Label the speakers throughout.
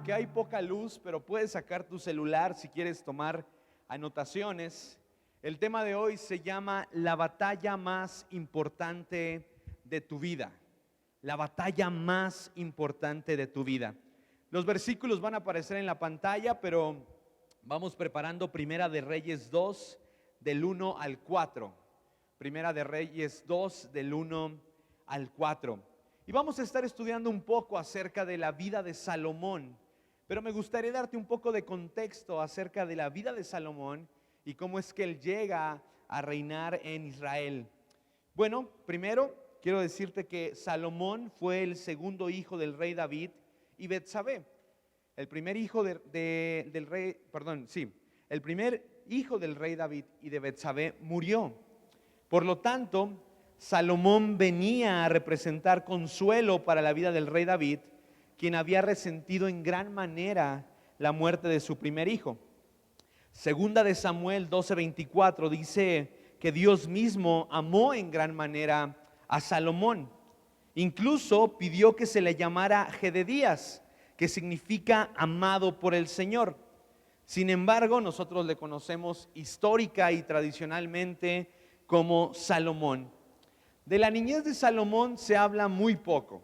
Speaker 1: aunque hay poca luz, pero puedes sacar tu celular si quieres tomar anotaciones. El tema de hoy se llama la batalla más importante de tu vida. La batalla más importante de tu vida. Los versículos van a aparecer en la pantalla, pero vamos preparando Primera de Reyes 2, del 1 al 4. Primera de Reyes 2, del 1 al 4. Y vamos a estar estudiando un poco acerca de la vida de Salomón, pero me gustaría darte un poco de contexto acerca de la vida de Salomón y cómo es que él llega a reinar en Israel. Bueno, primero quiero decirte que Salomón fue el segundo hijo del rey David y Betsabé. El primer hijo del rey David y de Betsabé murió. Por lo tanto, Salomón venía a representar consuelo para la vida del rey David, quien había resentido en gran manera la muerte de su primer hijo. Segunda de Samuel 12:24 dice que Dios mismo amó en gran manera a Salomón. Incluso pidió que se le llamara Jededías, que significa amado por el Señor. Sin embargo, nosotros le conocemos histórica y tradicionalmente como Salomón. De la niñez de Salomón se habla muy poco.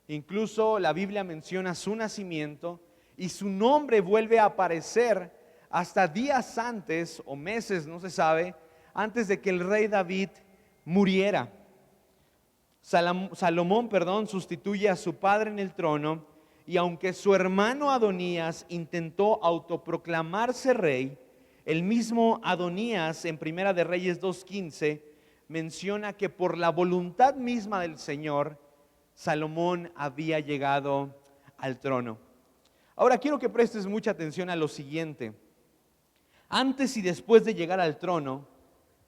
Speaker 1: Incluso la Biblia menciona su nacimiento y su nombre vuelve a aparecer hasta días antes o meses, no se sabe, antes de que el rey David muriera. Salomón, sustituye a su padre en el trono, y aunque su hermano Adonías intentó autoproclamarse rey, el mismo Adonías en Primera de Reyes 2:15 menciona que por la voluntad misma del Señor, Salomón había llegado al trono. Ahora quiero que prestes mucha atención a lo siguiente. Antes y después de llegar al trono,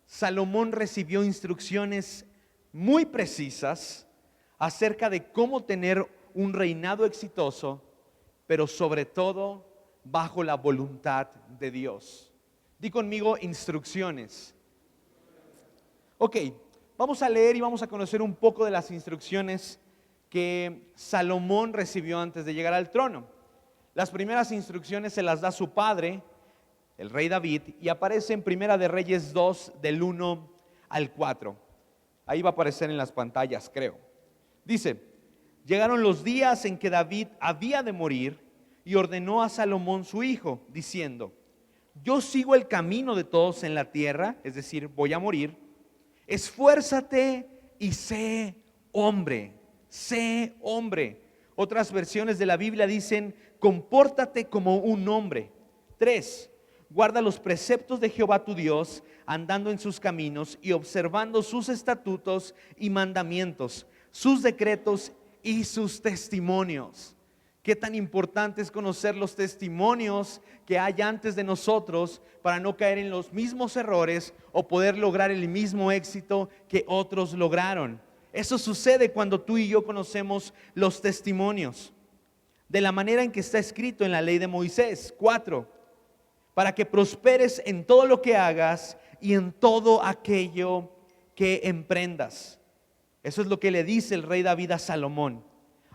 Speaker 1: Salomón recibió instrucciones muy precisas acerca de cómo tener un reinado exitoso, pero sobre todo bajo la voluntad de Dios. Di conmigo instrucciones. Ok, vamos a leer y vamos a conocer un poco de las instrucciones que Salomón recibió antes de llegar al trono. Las primeras instrucciones se las da su padre, el rey David, y aparece en Primera de Reyes 2, del 1 al 4. Ahí va a aparecer en las pantallas, creo. Dice: llegaron los días en que David había de morir y ordenó a Salomón su hijo, diciendo: yo sigo el camino de todos en la tierra, es decir, voy a morir. Esfuérzate y sé hombre, sé hombre. Otras versiones de la Biblia dicen: compórtate como un hombre. 3. Guarda los preceptos de Jehová tu Dios, andando en sus caminos y observando sus estatutos y mandamientos, sus decretos y sus testimonios. Qué tan importante es conocer los testimonios que hay antes de nosotros para no caer en los mismos errores o poder lograr el mismo éxito que otros lograron. Eso sucede cuando tú y yo conocemos los testimonios de la manera en que está escrito en la ley de Moisés. 4. Para que prosperes en todo lo que hagas y en todo aquello que emprendas. Eso es lo que le dice el rey David a Salomón.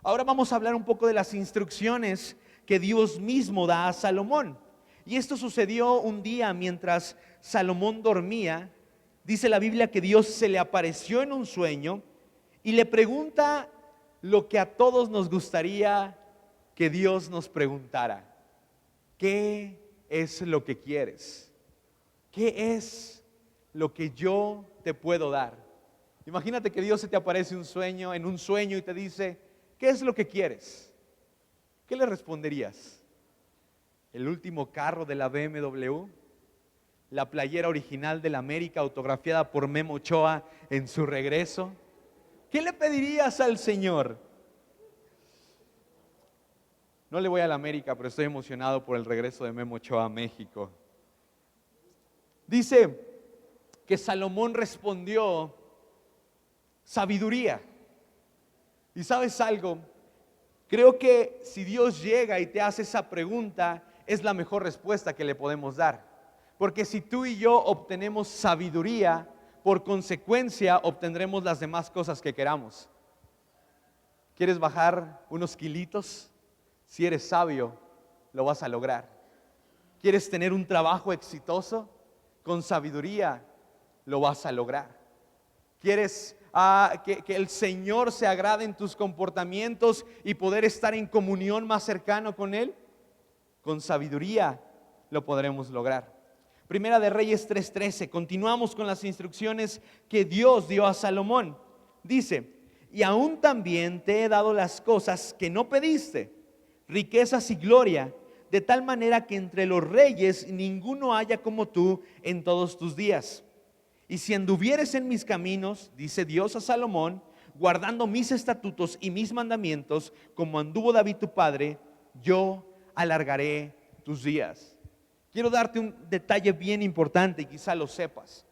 Speaker 1: Ahora vamos a hablar un poco de las instrucciones que Dios mismo da a Salomón. Y esto sucedió un día mientras Salomón dormía. Dice la Biblia que Dios se le apareció en un sueño y le pregunta lo que a todos nos gustaría que Dios nos preguntara: ¿qué es lo que quieres? ¿Qué es lo que yo te puedo dar? Imagínate que Dios se te aparece en un sueño y te dice: ¿qué es lo que quieres? ¿Qué le responderías? ¿El último carro de la BMW? ¿La playera original de la América autografiada por Memo Ochoa en su regreso? ¿Qué le pedirías al Señor? No le voy a la América, pero estoy emocionado por el regreso de Memo Ochoa a México. Dice que Salomón respondió: sabiduría. Y ¿sabes algo? Creo que si Dios llega y te hace esa pregunta, es la mejor respuesta que le podemos dar. Porque si tú y yo obtenemos sabiduría, por consecuencia obtendremos las demás cosas que queramos. ¿Quieres bajar unos kilitos? Si eres sabio, lo vas a lograr. ¿Quieres tener un trabajo exitoso? Con sabiduría lo vas a lograr. ¿Quieres que el Señor se agrade en tus comportamientos y poder estar en comunión más cercano con Él? Con sabiduría lo podremos lograr. Primera de Reyes 3:13, continuamos con las instrucciones que Dios dio a Salomón. Dice: y aún también te he dado las cosas que no pediste, riquezas y gloria, de tal manera que entre los reyes ninguno haya como tú en todos tus días. Y si anduvieres en mis caminos, dice Dios a Salomón, guardando mis estatutos y mis mandamientos, como anduvo David tu padre, yo alargaré tus días. Quiero darte un detalle bien importante y quizá lo sepas.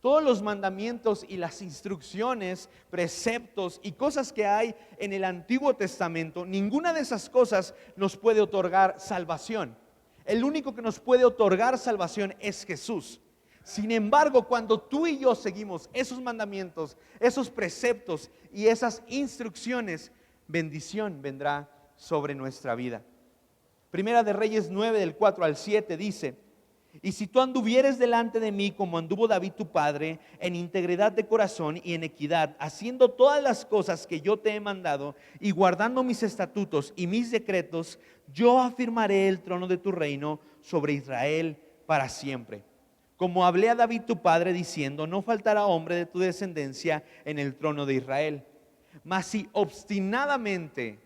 Speaker 1: Todos los mandamientos y las instrucciones, preceptos y cosas que hay en el Antiguo Testamento, ninguna de esas cosas nos puede otorgar salvación. El único que nos puede otorgar salvación es Jesús. Sin embargo, cuando tú y yo seguimos esos mandamientos, esos preceptos y esas instrucciones, bendición vendrá sobre nuestra vida. Primera de Reyes 9 del 4 al 7 dice: y si tú anduvieres delante de mí como anduvo David tu padre, en integridad de corazón y en equidad, haciendo todas las cosas que yo te he mandado y guardando mis estatutos y mis decretos, yo afirmaré el trono de tu reino sobre Israel para siempre. Como hablé a David tu padre diciendo: no faltará hombre de tu descendencia en el trono de Israel. Mas si obstinadamente,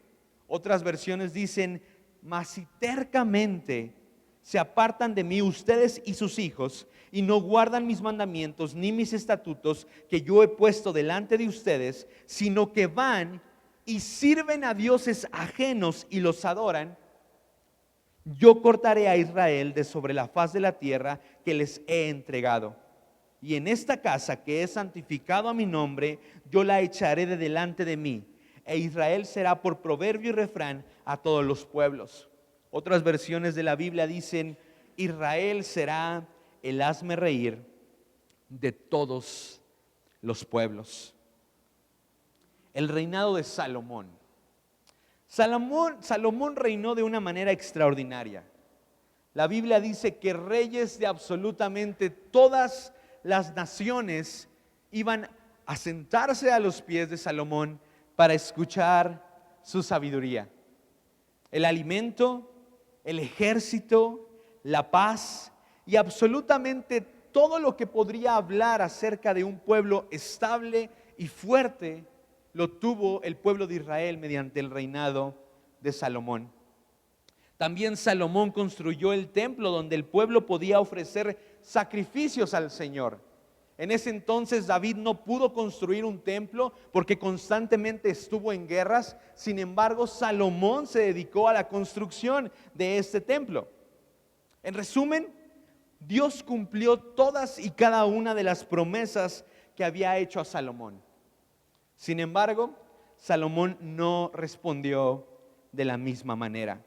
Speaker 1: otras versiones dicen, mas si tercamente se apartan de mí ustedes y sus hijos, y no guardan mis mandamientos ni mis estatutos que yo he puesto delante de ustedes, sino que van y sirven a dioses ajenos y los adoran, yo cortaré a Israel de sobre la faz de la tierra que les he entregado. Y en esta casa que he santificado a mi nombre, yo la echaré de delante de mí, e Israel será por proverbio y refrán a todos los pueblos. Otras versiones de la Biblia dicen: Israel será el hazme reír de todos los pueblos. El reinado de Salomón. Salomón reinó de una manera extraordinaria. La Biblia dice que reyes de absolutamente todas las naciones iban a sentarse a los pies de Salomón para escuchar su sabiduría. El alimento, el ejército, la paz y absolutamente todo lo que podría hablar acerca de un pueblo estable y fuerte, lo tuvo el pueblo de Israel mediante el reinado de Salomón. También Salomón construyó el templo donde el pueblo podía ofrecer sacrificios al Señor. En ese entonces David no pudo construir un templo porque constantemente estuvo en guerras. Sin embargo, Salomón se dedicó a la construcción de este templo. En resumen, Dios cumplió todas y cada una de las promesas que había hecho a Salomón. Sin embargo, Salomón no respondió de la misma manera.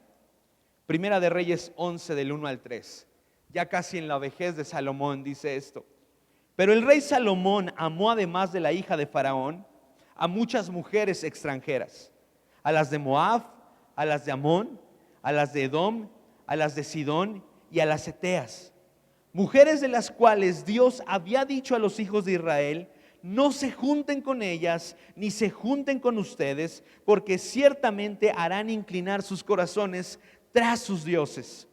Speaker 1: Primera de Reyes 11 del 1 al 3. Ya casi en la vejez de Salomón dice esto: pero el rey Salomón amó, además de la hija de Faraón, a muchas mujeres extranjeras, a las de Moab, a las de Amón, a las de Edom, a las de Sidón y a las heteas, mujeres de las cuales Dios había dicho a los hijos de Israel: no se junten con ellas, ni se junten con ustedes, porque ciertamente harán inclinar sus corazones tras sus dioses.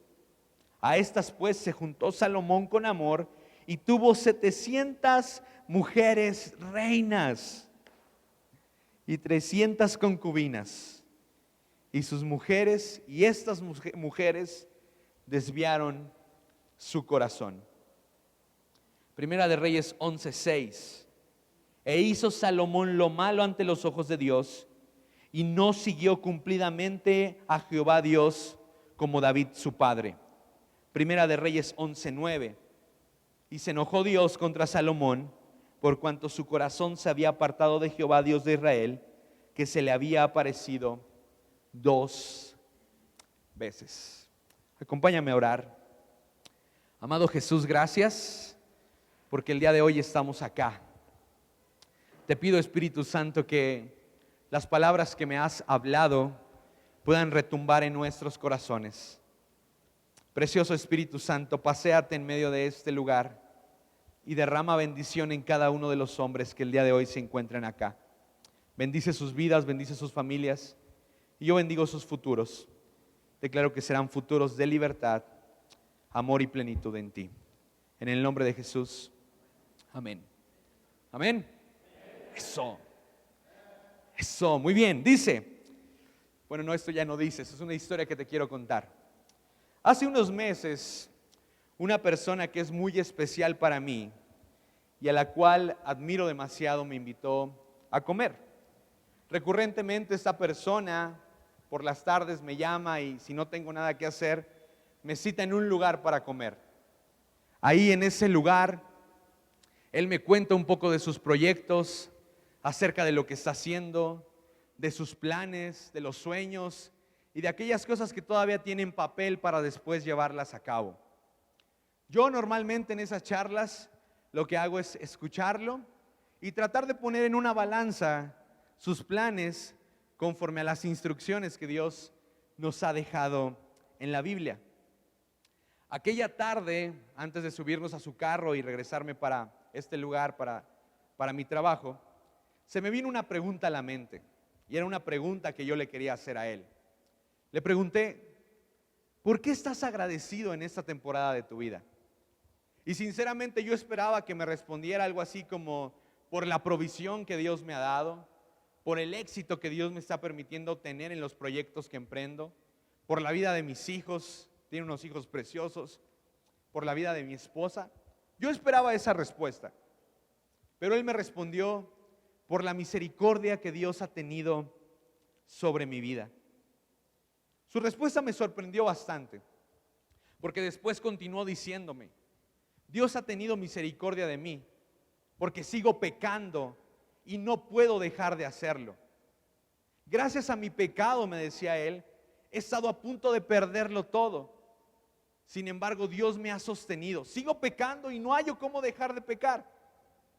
Speaker 1: A estas pues se juntó Salomón con amor, y tuvo 700 mujeres reinas y 300 concubinas. Y sus mujeres y estas mujeres desviaron su corazón. Primera de Reyes 11:6. E hizo Salomón lo malo ante los ojos de Dios, y no siguió cumplidamente a Jehová Dios como David su padre. Primera de Reyes 11:9. Y se enojó Dios contra Salomón, por cuanto su corazón se había apartado de Jehová Dios de Israel, que se le había aparecido 2 veces. Acompáñame a orar. Amado Jesús, gracias porque el día de hoy estamos acá. Te pido, Espíritu Santo, que las palabras que me has hablado puedan retumbar en nuestros corazones. Precioso Espíritu Santo, paséate en medio de este lugar y derrama bendición en cada uno de los hombres que el día de hoy se encuentran acá. Bendice sus vidas, bendice sus familias y yo bendigo sus futuros. Declaro que serán futuros de libertad, amor y plenitud en ti. En el nombre de Jesús. Amén. Amén. Eso. Eso, muy bien. Dice, bueno, no, esto ya no dice, es una historia que te quiero contar. Hace unos meses, una persona que es muy especial para mí y a la cual admiro demasiado me invitó a comer. Recurrentemente esta persona por las tardes me llama y si no tengo nada que hacer, me cita en un lugar para comer. Ahí en ese lugar, él me cuenta un poco de sus proyectos, acerca de lo que está haciendo, de sus planes, de los sueños y de aquellas cosas que todavía tienen papel para después llevarlas a cabo. Yo normalmente en esas charlas lo que hago es escucharlo y tratar de poner en una balanza sus planes conforme a las instrucciones que Dios nos ha dejado en la Biblia. Aquella tarde, antes de subirnos a su carro y regresarme para este lugar, para mi trabajo, se me vino una pregunta a la mente y era una pregunta que yo le quería hacer a él. Le pregunté, ¿por qué estás agradecido en esta temporada de tu vida? Y sinceramente yo esperaba que me respondiera algo así como por la provisión que Dios me ha dado, por el éxito que Dios me está permitiendo tener en los proyectos que emprendo, por la vida de mis hijos, tiene unos hijos preciosos, por la vida de mi esposa. Yo esperaba esa respuesta, pero él me respondió por la misericordia que Dios ha tenido sobre mi vida. Su respuesta me sorprendió bastante, porque después continuó diciéndome, Dios ha tenido misericordia de mí, porque sigo pecando y no puedo dejar de hacerlo. Gracias a mi pecado, me decía él, he estado a punto de perderlo todo. Sin embargo, Dios me ha sostenido. Sigo pecando y no hallo cómo dejar de pecar.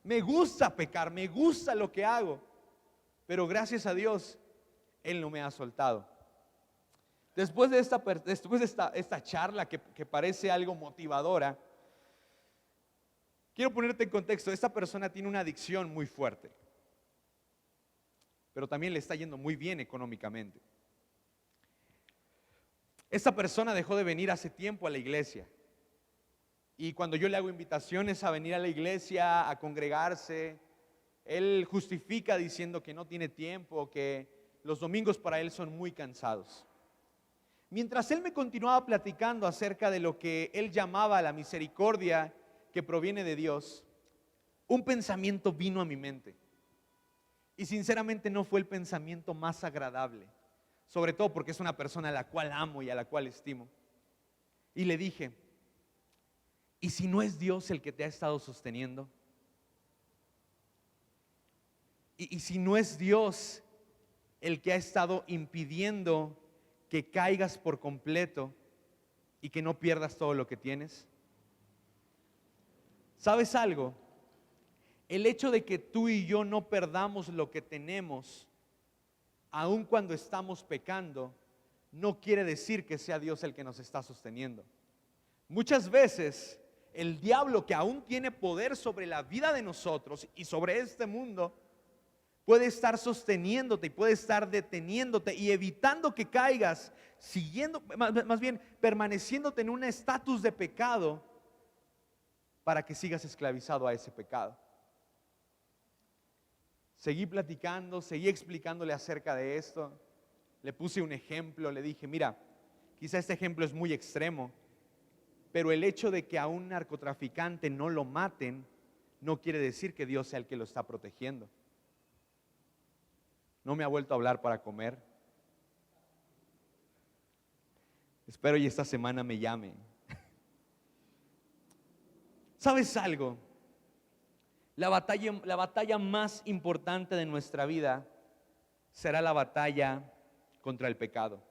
Speaker 1: Me gusta pecar, me gusta lo que hago, pero gracias a Dios, Él no me ha soltado. Después de esta charla que parece algo motivadora, quiero ponerte en contexto. Esta persona tiene una adicción muy fuerte, pero también le está yendo muy bien económicamente. Esta persona dejó de venir hace tiempo a la iglesia. Y cuando yo le hago invitaciones a venir a la iglesia, a congregarse, él justifica diciendo que no tiene tiempo, que los domingos para él son muy cansados. Mientras él me continuaba platicando acerca de lo que él llamaba la misericordia que proviene de Dios, un pensamiento vino a mi mente. Y sinceramente no fue el pensamiento más agradable, sobre todo porque es una persona a la cual amo y a la cual estimo. Y le dije, ¿y si no es Dios el que te ha estado sosteniendo? ¿Y si no es Dios el que ha estado impidiendo que caigas por completo y que no pierdas todo lo que tienes? ¿Sabes algo? El hecho de que tú y yo no perdamos lo que tenemos, aun cuando estamos pecando, no quiere decir que sea Dios el que nos está sosteniendo. Muchas veces el diablo, que aún tiene poder sobre la vida de nosotros y sobre este mundo, puede estar sosteniéndote y puede estar deteniéndote y evitando que caigas, más bien permaneciéndote en un estatus de pecado para que sigas esclavizado a ese pecado. Seguí platicando, seguí explicándole acerca de esto. Le puse un ejemplo, le dije, mira, quizá este ejemplo es muy extremo, pero el hecho de que a un narcotraficante no lo maten no quiere decir que Dios sea el que lo está protegiendo. No me ha vuelto a hablar para comer. Espero y esta semana me llame. ¿Sabes algo? La batalla más importante de nuestra vida será la batalla contra el pecado,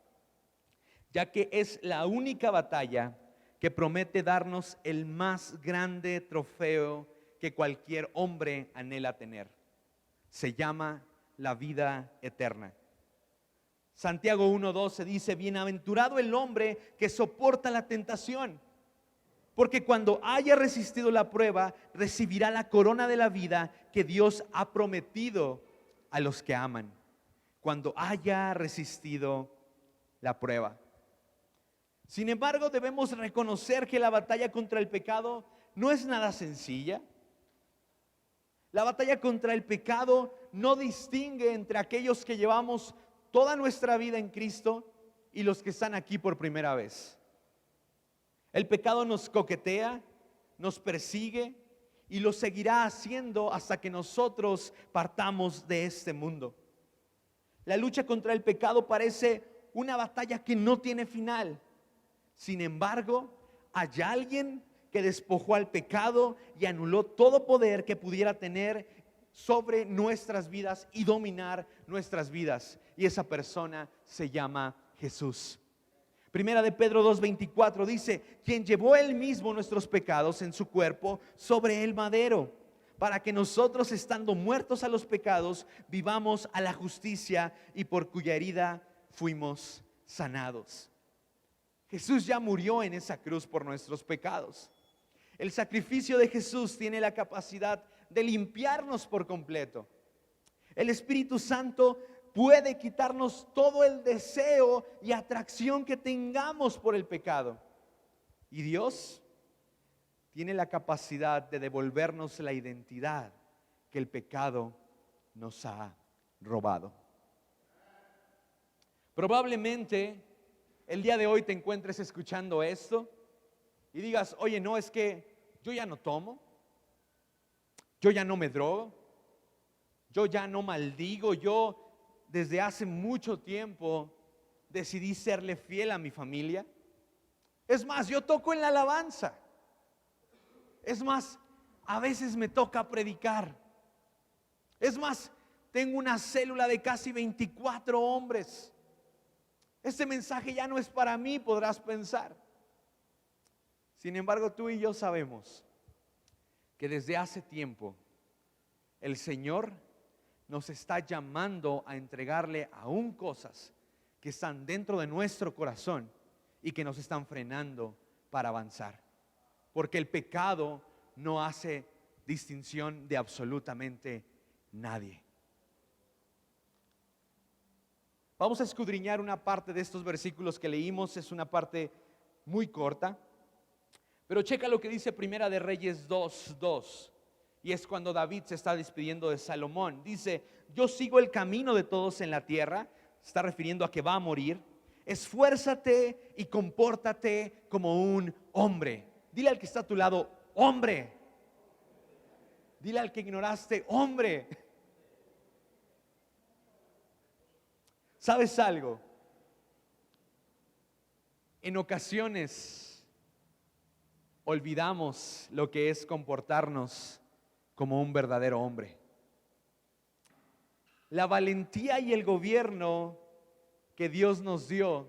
Speaker 1: ya que es la única batalla que promete darnos el más grande trofeo que cualquier hombre anhela tener. Se llama la vida eterna. Santiago 1:12 dice: bienaventurado el hombre que soporta la tentación, porque cuando haya resistido la prueba, recibirá la corona de la vida que Dios ha prometido a los que aman. Cuando haya resistido la prueba. Sin embargo, debemos reconocer que la batalla contra el pecado no es nada sencilla. La batalla contra el pecado no distingue entre aquellos que llevamos toda nuestra vida en Cristo y los que están aquí por primera vez. El pecado nos coquetea, nos persigue y lo seguirá haciendo hasta que nosotros partamos de este mundo. La lucha contra el pecado parece una batalla que no tiene final. Sin embargo, hay alguien que despojó al pecado y anuló todo poder que pudiera tener sobre nuestras vidas y dominar nuestras vidas. Y esa persona se llama Jesús. Primera de Pedro 2:24 dice: quien llevó él mismo nuestros pecados en su cuerpo sobre el madero, para que nosotros, estando muertos a los pecados, vivamos a la justicia, y por cuya herida fuimos sanados. Jesús ya murió en esa cruz por nuestros pecados. El sacrificio de Jesús tiene la capacidad de limpiarnos por completo. El Espíritu Santo puede quitarnos todo el deseo y atracción que tengamos por el pecado. Y Dios tiene la capacidad de devolvernos la identidad que el pecado nos ha robado. Probablemente el día de hoy te encuentres escuchando esto y digas: oye, no, es que yo ya no tomo, yo ya no me drogo, yo ya no maldigo, yo desde hace mucho tiempo decidí serle fiel a mi familia. Es más, yo toco en la alabanza. Es más, a veces me toca predicar. Es más, tengo una célula de casi 24 hombres. Este mensaje ya no es para mí, podrás pensar. Sin embargo, tú y yo sabemos que desde hace tiempo el Señor nos está llamando a entregarle aún cosas que están dentro de nuestro corazón y que nos están frenando para avanzar. Porque el pecado no hace distinción de absolutamente nadie. Vamos a escudriñar una parte de estos versículos que leímos. Es una parte muy corta, pero checa lo que dice Primera de Reyes 2:2. Y es cuando David se está despidiendo de Salomón. Dice: yo sigo el camino de todos en la tierra. Se está refiriendo a que va a morir. Esfuérzate y compórtate como un hombre. Dile al que está a tu lado: hombre. Dile al que ignoraste: hombre. ¿Sabes algo? En ocasiones olvidamos lo que es comportarnos como un verdadero hombre. La valentía y el gobierno que Dios nos dio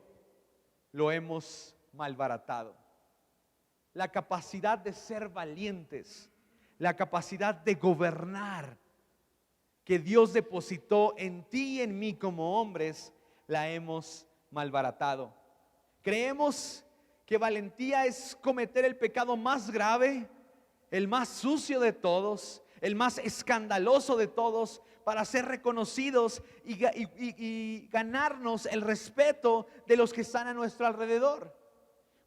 Speaker 1: lo hemos malbaratado. La capacidad de ser valientes, la capacidad de gobernar que Dios depositó en ti y en mí como hombres, la hemos malbaratado. Creemos que valentía es cometer el pecado más grave, el más sucio de todos, el más escandaloso de todos, para ser reconocidos y ganarnos el respeto de los que están a nuestro alrededor.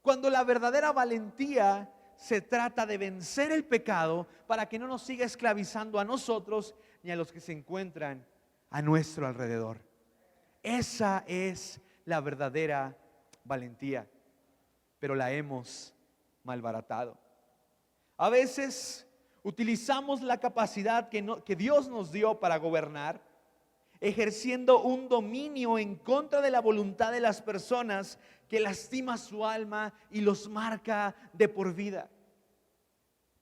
Speaker 1: Cuando la verdadera valentía se trata de vencer el pecado para que no nos siga esclavizando a nosotros ni a los que se encuentran a nuestro alrededor. Esa es la verdadera valentía, pero la hemos malbaratado. A veces utilizamos la capacidad que Dios nos dio para gobernar, ejerciendo un dominio en contra de la voluntad de las personas, que lastima su alma y los marca de por vida.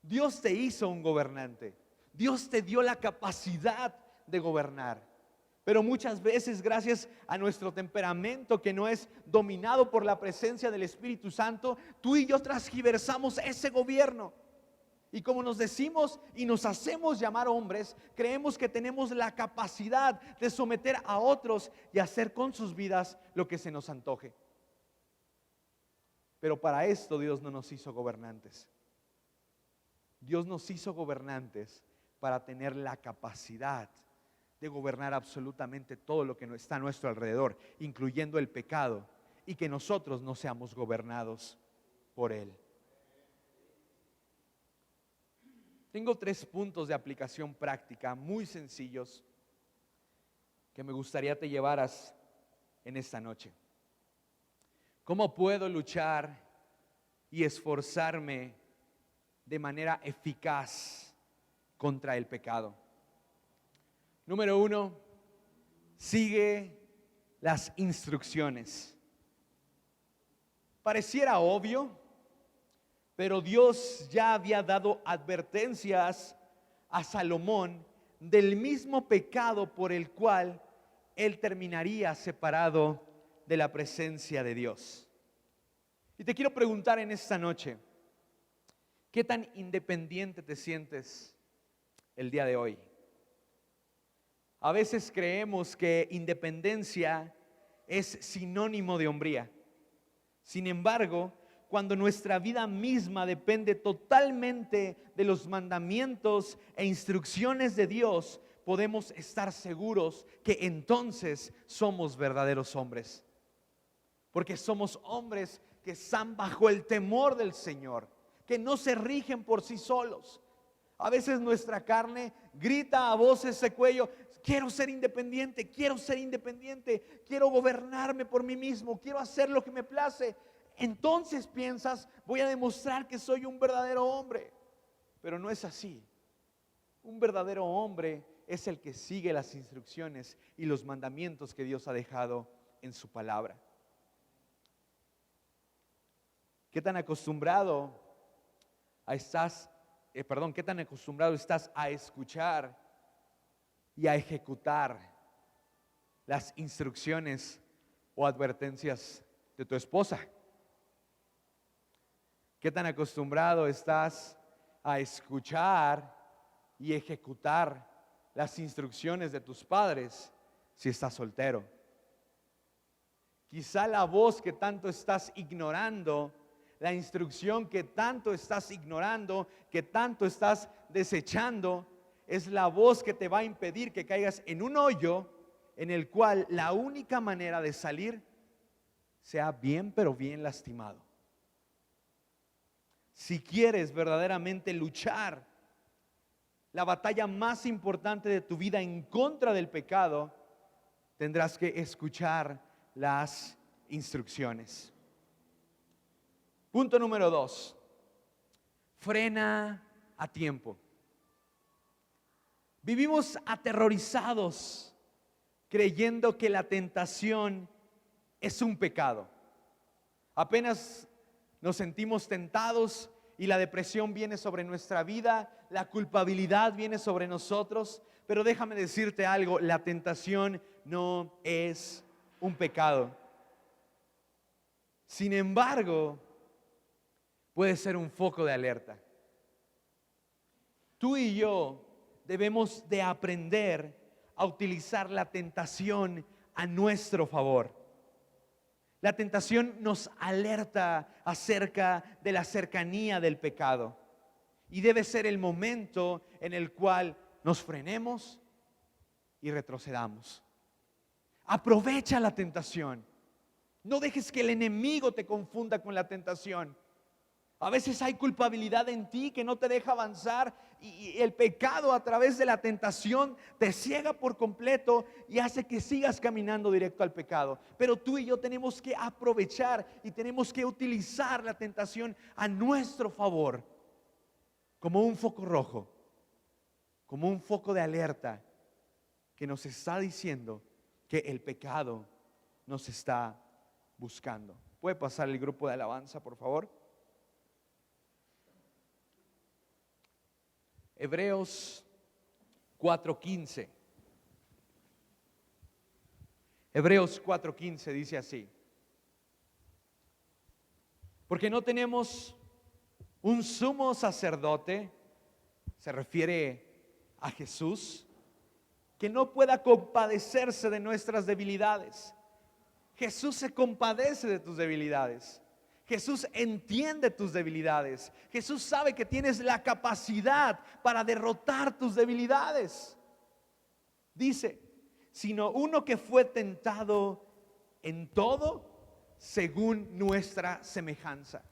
Speaker 1: Dios te hizo un gobernante. Dios te dio la capacidad de gobernar. Pero muchas veces, gracias a nuestro temperamento que no es dominado por la presencia del Espíritu Santo, tú y yo transgiversamos ese gobierno. Y como nos decimos y nos hacemos llamar hombres, creemos que tenemos la capacidad de someter a otros y hacer con sus vidas lo que se nos antoje. Pero para esto Dios no nos hizo gobernantes. Dios nos hizo gobernantes para tener la capacidad de gobernar absolutamente todo lo que está a nuestro alrededor, incluyendo el pecado, y que nosotros no seamos gobernados por él. Tengo 3 puntos de aplicación práctica muy sencillos que me gustaría te llevaras en esta noche. ¿Cómo puedo luchar y esforzarme de manera eficaz contra el pecado? Número 1, sigue las instrucciones. Pareciera obvio, pero Dios ya había dado advertencias a Salomón del mismo pecado por el cual él terminaría separado de la presencia de Dios. Y te quiero preguntar en esta noche, ¿qué tan independiente te sientes el día de hoy? A veces creemos que independencia es sinónimo de hombría. Sin embargo, cuando nuestra vida misma depende totalmente de los mandamientos e instrucciones de Dios, podemos estar seguros que entonces somos verdaderos hombres. Porque somos hombres que están bajo el temor del Señor, que no se rigen por sí solos. A veces nuestra carne grita a voces de cuello: quiero ser independiente, quiero gobernarme por mí mismo, quiero hacer lo que me place. Entonces piensas: voy a demostrar que soy un verdadero hombre. Pero no es así. Un verdadero hombre es el que sigue las instrucciones y los mandamientos que Dios ha dejado en su palabra. ¿Qué tan acostumbrado estás a escuchar y a ejecutar las instrucciones o advertencias de tu esposa? ¿Qué tan acostumbrado estás a escuchar y ejecutar las instrucciones de tus padres si estás soltero? Quizá la voz que tanto estás ignorando, la instrucción que tanto estás ignorando, que tanto estás desechando, es la voz que te va a impedir que caigas en un hoyo en el cual la única manera de salir sea bien, pero bien lastimado. Si quieres verdaderamente luchar la batalla más importante de tu vida en contra del pecado, tendrás que escuchar las instrucciones. Punto número 2. Frena a tiempo. Vivimos aterrorizados creyendo que la tentación es un pecado. Apenas nos sentimos tentados y la depresión viene sobre nuestra vida, la culpabilidad viene sobre nosotros. Pero déjame decirte algo: la tentación no es un pecado. Sin embargo, puede ser un foco de alerta. Tú y yo debemos de aprender a utilizar la tentación a nuestro favor. La tentación nos alerta acerca de la cercanía del pecado y debe ser el momento en el cual nos frenemos y retrocedamos. Aprovecha la tentación. No dejes que el enemigo te confunda con la tentación. A veces hay culpabilidad en ti que no te deja avanzar, y el pecado a través de la tentación te ciega por completo y hace que sigas caminando directo al pecado. Pero tú y yo tenemos que aprovechar y tenemos que utilizar la tentación a nuestro favor, como un foco rojo, como un foco de alerta que nos está diciendo que el pecado nos está buscando. ¿Puede pasar el grupo de alabanza, por favor? Hebreos 4:15. Hebreos 4:15 dice así: porque no tenemos un sumo sacerdote Se refiere a Jesús, que no pueda compadecerse de nuestras debilidades. Jesús se compadece de tus debilidades. Jesús entiende tus debilidades. Jesús sabe que tienes la capacidad para derrotar tus debilidades. Dice, sino uno que fue tentado en todo según nuestra semejanza.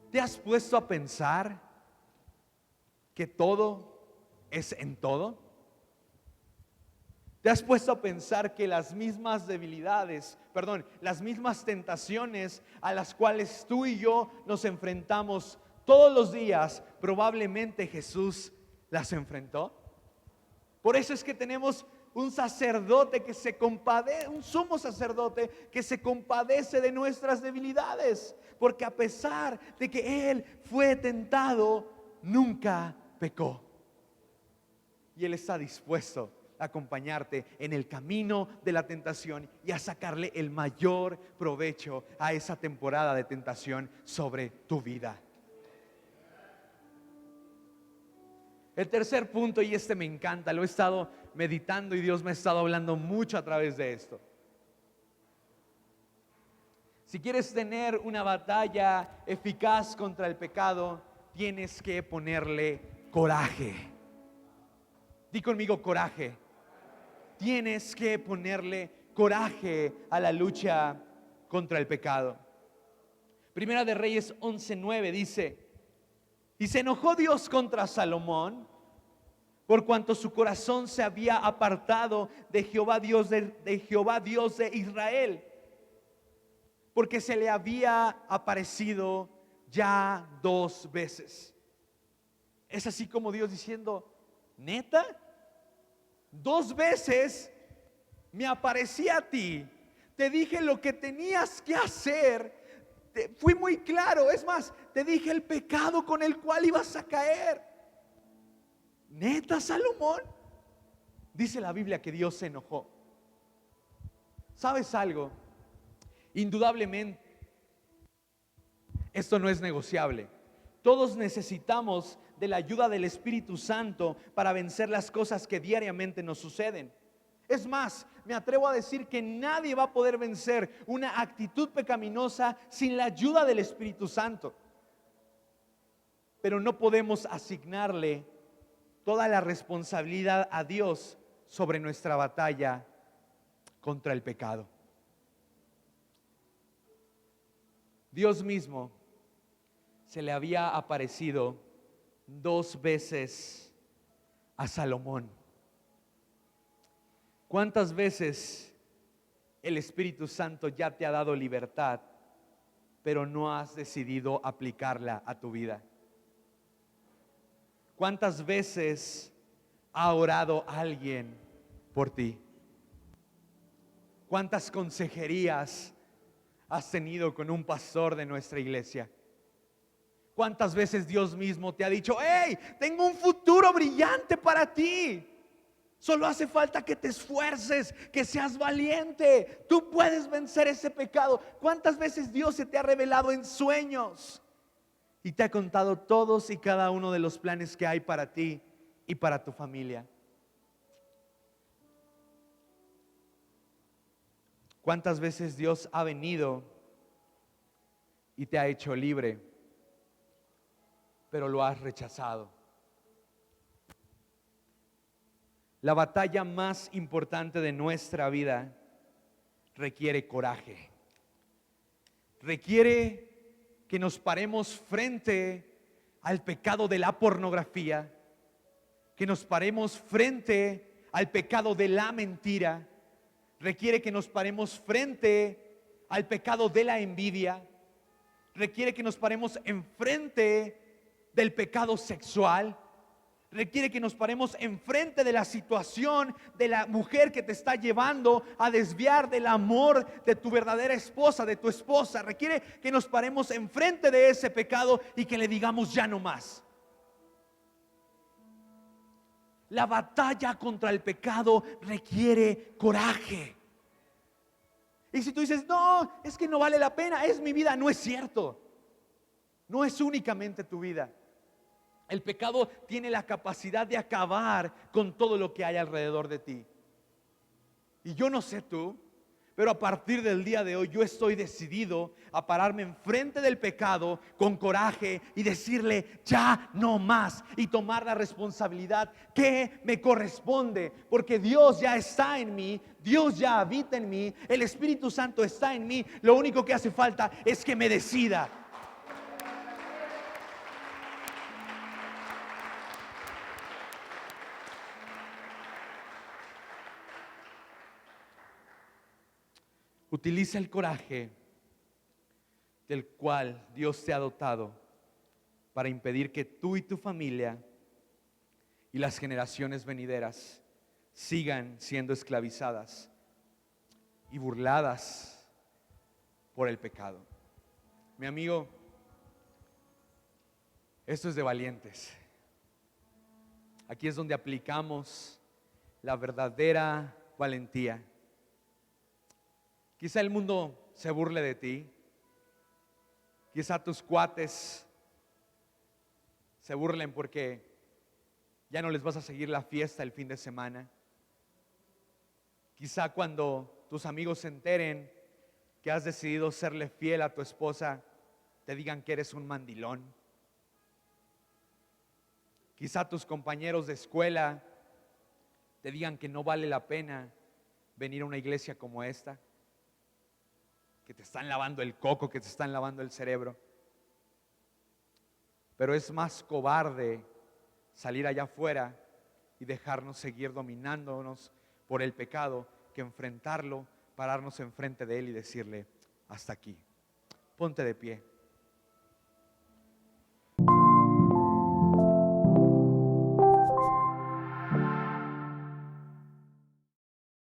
Speaker 1: ¿Te has puesto a pensar que todo es en todo? ¿Te has puesto a pensar que las mismas las mismas tentaciones a las cuales tú y yo nos enfrentamos todos los días, probablemente Jesús las enfrentó? Por eso es que tenemos un sacerdote que se compadece, un sumo sacerdote que se compadece de nuestras debilidades, porque a pesar de que Él fue tentado, nunca pecó. Y Él está dispuesto a acompañarte en el camino de la tentación y a sacarle el mayor provecho a esa temporada de tentación sobre tu vida. El tercer punto, y este me encanta, lo he estado meditando y Dios me ha estado hablando mucho a través de esto. Si quieres tener una batalla eficaz contra el pecado, tienes que ponerle coraje. Di conmigo coraje. Tienes que ponerle coraje a la lucha contra el pecado. Primera de Reyes 11:9 dice: y se enojó Dios contra Salomón, por cuanto su corazón se había apartado de Jehová Dios de Israel, porque se le había aparecido ya 2 veces. Es así como Dios diciendo: ¿neta? 2 veces me aparecí a ti, te dije lo que tenías que hacer, fui muy claro, es más, te dije el pecado con el cual ibas a caer. ¿Neta, Salomón? Dice la Biblia que Dios se enojó. ¿Sabes algo? Indudablemente esto no es negociable. Todos necesitamos de la ayuda del Espíritu Santo para vencer las cosas que diariamente nos suceden. Es más, me atrevo a decir que nadie va a poder vencer una actitud pecaminosa sin la ayuda del Espíritu Santo. Pero no podemos asignarle toda la responsabilidad a Dios sobre nuestra batalla contra el pecado. Dios mismo se le había aparecido 2 veces a Salomón. ¿Cuántas veces el Espíritu Santo ya te ha dado libertad, pero no has decidido aplicarla a tu vida? ¿Cuántas veces ha orado alguien por ti? ¿Cuántas consejerías has tenido con un pastor de nuestra iglesia? ¿Cuántas veces Dios mismo te ha dicho: hey, tengo un futuro brillante para ti? Solo hace falta que te esfuerces, que seas valiente. Tú puedes vencer ese pecado. ¿Cuántas veces Dios se te ha revelado en sueños y te ha contado todos y cada uno de los planes que hay para ti y para tu familia? ¿Cuántas veces Dios ha venido y te ha hecho libre, pero lo has rechazado? La batalla más importante de nuestra vida requiere coraje. Requiere que nos paremos frente al pecado de la pornografía, que nos paremos frente al pecado de la mentira. Requiere que nos paremos frente al pecado de la envidia. Requiere que nos paremos enfrente del pecado sexual. Requiere que nos paremos enfrente de la situación de la mujer que te está llevando a desviar del amor de tu verdadera esposa, de tu esposa. Requiere que nos paremos enfrente de ese pecado y que le digamos: ya no más. La batalla contra el pecado requiere coraje. Y si tú dices: no, es que no vale la pena, es mi vida. No es cierto. No es únicamente tu vida. El pecado tiene la capacidad de acabar con todo lo que hay alrededor de ti. Y yo no sé tú, pero a partir del día de hoy yo estoy decidido a pararme enfrente del pecado con coraje y decirle ya no más, y tomar la responsabilidad que me corresponde, porque Dios ya está en mí, Dios ya habita en mí, el Espíritu Santo está en mí. Lo único que hace falta es que me decida. Utiliza el coraje del cual Dios te ha dotado para impedir que tú y tu familia y las generaciones venideras sigan siendo esclavizadas y burladas por el pecado. Mi amigo, esto es de valientes. Aquí es donde aplicamos la verdadera valentía. Quizá el mundo se burle de ti. Quizá tus cuates se burlen porque ya no les vas a seguir la fiesta el fin de semana. Quizá cuando tus amigos se enteren que has decidido serle fiel a tu esposa, te digan que eres un mandilón. Quizá tus compañeros de escuela te digan que no vale la pena venir a una iglesia como esta, que te están lavando el coco, que te están lavando el cerebro. Pero es más cobarde salir allá afuera y dejarnos seguir dominándonos por el pecado que enfrentarlo, pararnos enfrente de él y decirle: hasta aquí. Ponte de pie.